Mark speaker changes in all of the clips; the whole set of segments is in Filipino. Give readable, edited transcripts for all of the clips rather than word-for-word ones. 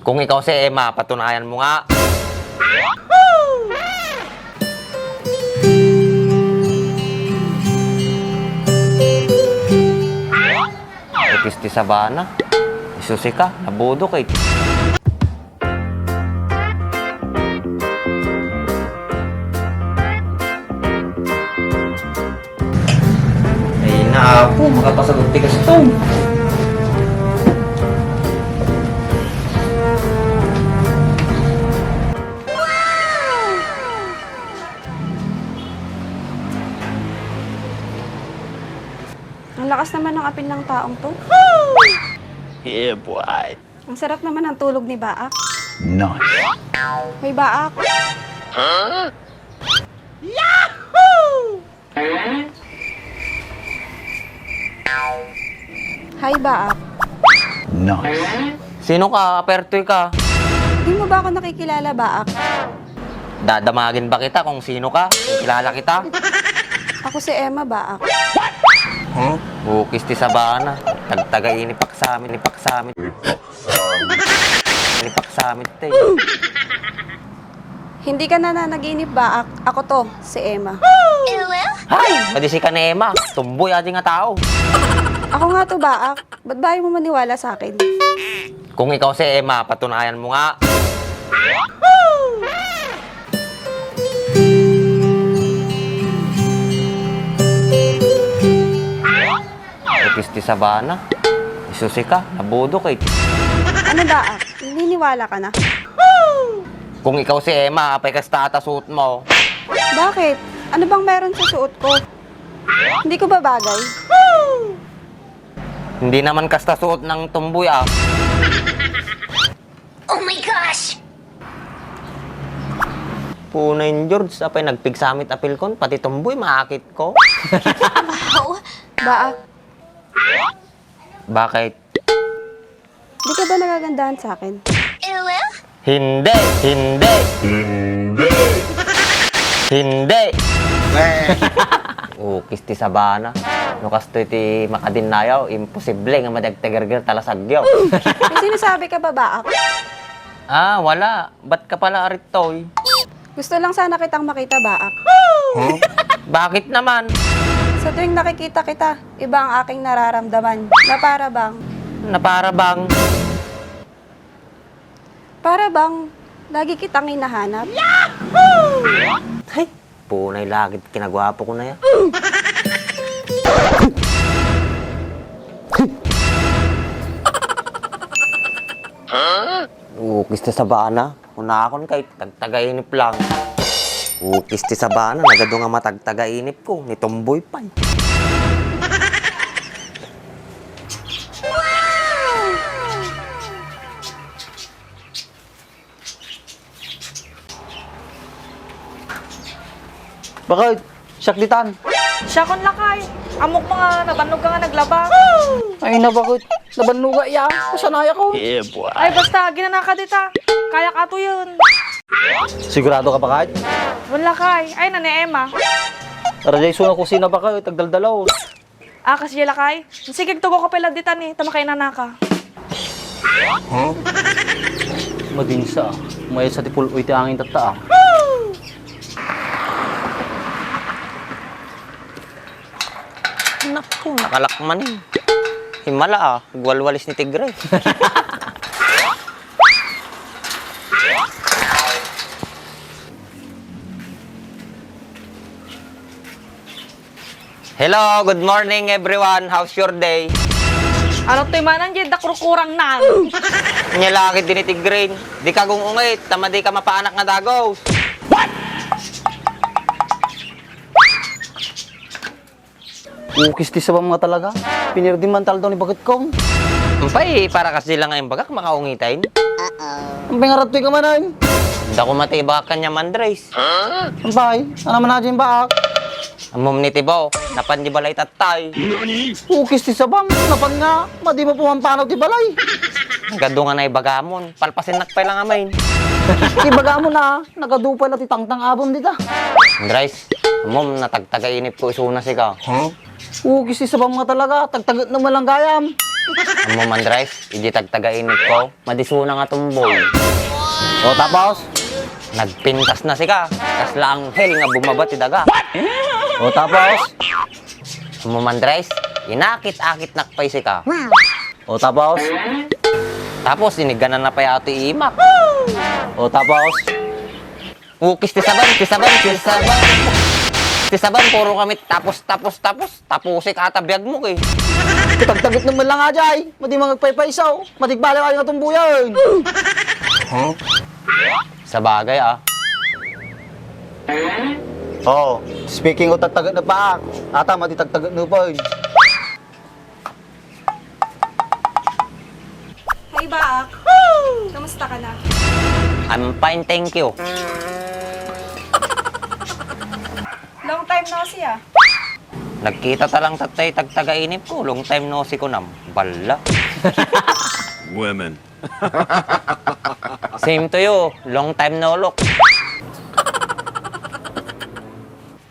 Speaker 1: Kung ikaw si Emma, patunayan mo nga. Kisti Sabana. Isusi ka, nabudok eh. Ay na po, makapasagot tigas ito.
Speaker 2: Ang lakas naman ng apil ng taong to.
Speaker 3: Yeah, boy.
Speaker 2: Ang sarap naman ng tulog ni Baak.
Speaker 3: Nice.
Speaker 2: Hoy, Baak. Hi, Baak.
Speaker 3: Nice.
Speaker 1: Sino ka? Apertoy ka.
Speaker 2: Di mo ba ako nakikilala, Baak?
Speaker 1: Dadamagin ba kita kung sino ka? Kung kilala kita?
Speaker 2: Ako si Emma, Baak.
Speaker 1: Kisti Sabana. Tagtaga-inipak sa amin, nipak sa amin. Nipak sa amin, te.
Speaker 2: Hindi ka na nanaginip, Baak. Ako to, si Emma.
Speaker 1: Hay! Pwede si ka ni Emma. Tumboy ating nga tao.
Speaker 2: Ako nga to, Baak. Ba't ba ayaw mo maniwala sa akin?
Speaker 1: Kung ikaw si Emma, patunayan mo nga. Kisti Sabana. Isusi ka, nabudok eh.
Speaker 2: Ano, Baak? Naniniwala ka na?
Speaker 1: Kung ikaw si Emma, apay ka sa suot mo.
Speaker 2: Bakit? Ano bang meron sa suot ko? Hindi ko ba bagay?
Speaker 1: Hindi naman kasta suot ng tumboy ah.
Speaker 4: Oh my gosh!
Speaker 1: Punayin George, apay nagpigsamit apil kon, pati tumboy maakit ko.
Speaker 4: Wow!
Speaker 2: Baak,
Speaker 1: Bakit?
Speaker 2: di ka ba nagagandahan sa akin?
Speaker 4: Ew!
Speaker 1: Hindi! Hindi! Hindi! Kisti Sabana. No kasto iti makadinayaw, imposible nga madagtagargar talasagyaw.
Speaker 2: May sinasabi ka ba, Baak?
Speaker 1: Ah, wala. Ba't ka pala aritoy?
Speaker 2: Gusto lang sana kitang makita, Baak.
Speaker 1: Bakit naman?
Speaker 2: Sa tuwing nakikita kita, iba ang aking nararamdaman. Na para bang,
Speaker 1: Na para bang, lagi kitang hinahanap. Ay, punay lagit kinagwapo ko na yan. Kisti Sabana. Unakon kay tagtagainip lang. Kisti Sabana. Nagado nga matagtagainip ko. Ni Tomboy pa.
Speaker 5: Bakit? Sakditan.
Speaker 6: Siya kon lakay. Amok mga nabanog ka nga naglaba.
Speaker 5: Ay na bakit? Nabanuga iya. Kasanaya ko.
Speaker 3: Yeah, boy.
Speaker 6: Ay basta, ginanaka dita. Kaya ka to yun.
Speaker 5: Sigurado ka ba kahit?
Speaker 6: Wala kay. Ay, nani Emma.
Speaker 5: Rajay suna kusina ba kayo? Tagdaldalaw.
Speaker 6: Kasi yala kay. Sige, tugo ko pala dita ni. Tamakay nanaka.
Speaker 5: Madinsa. May sa tipul uy ti angin tata.
Speaker 1: Naku, nakalakman eh. Himala ah. Gwalwalis ni Tigre. Hello, good morning everyone. How's your day?
Speaker 6: Ano to manan dyan? Dakrukurang na.
Speaker 1: Nyalakit din ni Tigre. Di ka gungungit. Tama di ka mapaanak na dagos.
Speaker 5: Kisti sa ba mga talaga? Pinirdi mantal daw ni bakit kong.
Speaker 1: Ampay, para kasi lang ngayong bagak makaungitain.
Speaker 5: Ang pingarat ka man ay.
Speaker 1: Hindi ako matibak kanya mandres.
Speaker 5: Ampay, ano man na dyan baak?
Speaker 1: Amom ni Tibaw, napan di balay tatay.
Speaker 5: Kisti sa bang. Napan nga. Madi mo pumampanaw ti balay.
Speaker 1: Gado nga na ibagamon. Palpasin nakpay lang amain.
Speaker 5: Ibaga mo na. Nagadupay na ti tangtang abom dita.
Speaker 1: Andres, amom natagtagainip ko isuna si ka.
Speaker 5: Kisti sa bang mga talaga. Tagtagat naman lang gayam.
Speaker 1: Amo man, Andres, iji tagtaga-inip ko. Madisuna nga tumboy.
Speaker 5: O tapos?
Speaker 1: Nagpintas na sika. Kasla ang hell nga bumabat ti daga.
Speaker 5: O tapos?
Speaker 1: Amo man, Andres, inakit-akit nakpay sika.
Speaker 5: O tapos?
Speaker 1: Tapos, iniganan na pa yato iimak.
Speaker 5: O tapos?
Speaker 1: Ukis ti saban, ti saban, ti saban. Ti saban, puro kami tapusi katabiyag mo eh.
Speaker 5: Tagtagit naman lang nga, Jay. Madi mga nagpaypaysaw. Matigbali kayo nga tumbuyan.
Speaker 1: Sa bagay
Speaker 5: Oh, speaking of tagtagat na pa, ata mati tagtagat na pa.
Speaker 2: Hey, Baak. Kamusta ka na?
Speaker 1: I'm fine, thank you.
Speaker 2: Long time no see ah.
Speaker 1: Nagkita talang tatay tagtaga-inip ko. Long time no si ko nam. Bala.
Speaker 3: Women.
Speaker 1: Same to you. Long time no look.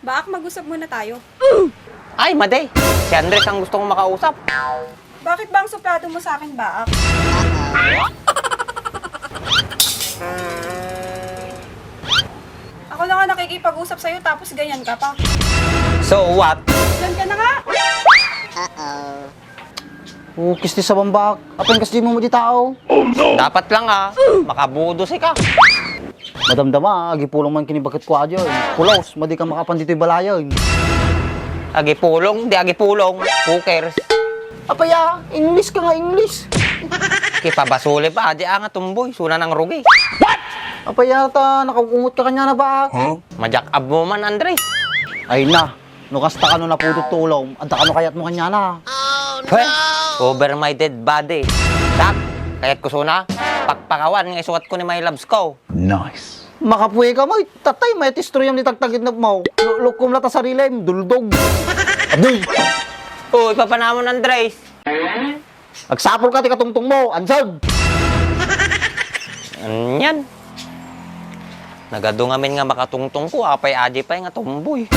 Speaker 2: Baak, mag-usap muna tayo.
Speaker 1: Ay, Maday. Si Andres ang gusto kong makausap.
Speaker 2: Bakit ba ang suplado mo sa akin, Baak? Ako na nga nakikipag-usap sa'yo tapos ganyan ka pa.
Speaker 1: So what?
Speaker 2: Diyan ka na nga.
Speaker 5: Kis ti sa bambak. Apan kas di mo di tao.
Speaker 1: Dapat lang makabudo si ka.
Speaker 5: Madamdama, agipulong man kinibakit ko adyo. Pulos, madi ka makapandito'y balayan.
Speaker 1: Agipulong, di agipulong. Who cares?
Speaker 5: Apaya, English ka nga, English.
Speaker 1: Kipabasuli pa, di nga tumboy. Suna ng rugi.
Speaker 5: Apaya ta, nakagungot ka kanya na ba?
Speaker 1: Majak ab mo man, Andres.
Speaker 5: Ay na, nukasta ka no na pudot tulong. Anta ka no kayat mo kanya na.
Speaker 1: Pweh, over my dead body. Tak, kaya't ko suna. Pakpakawan nga isukat ko ni my loves ko.
Speaker 3: Nice.
Speaker 5: Makapuwi ka mo, tatay, may tistroyam ni tagtagit na mo. Lukom na ta sarili, duldog. Adoy!
Speaker 1: Uy, papanamon, Andres.
Speaker 5: Agsapol ka ti katungtong mo, ansag!
Speaker 1: Yan. Nagadungamin nga makatungtong ko, apay aji pa nga tumboy.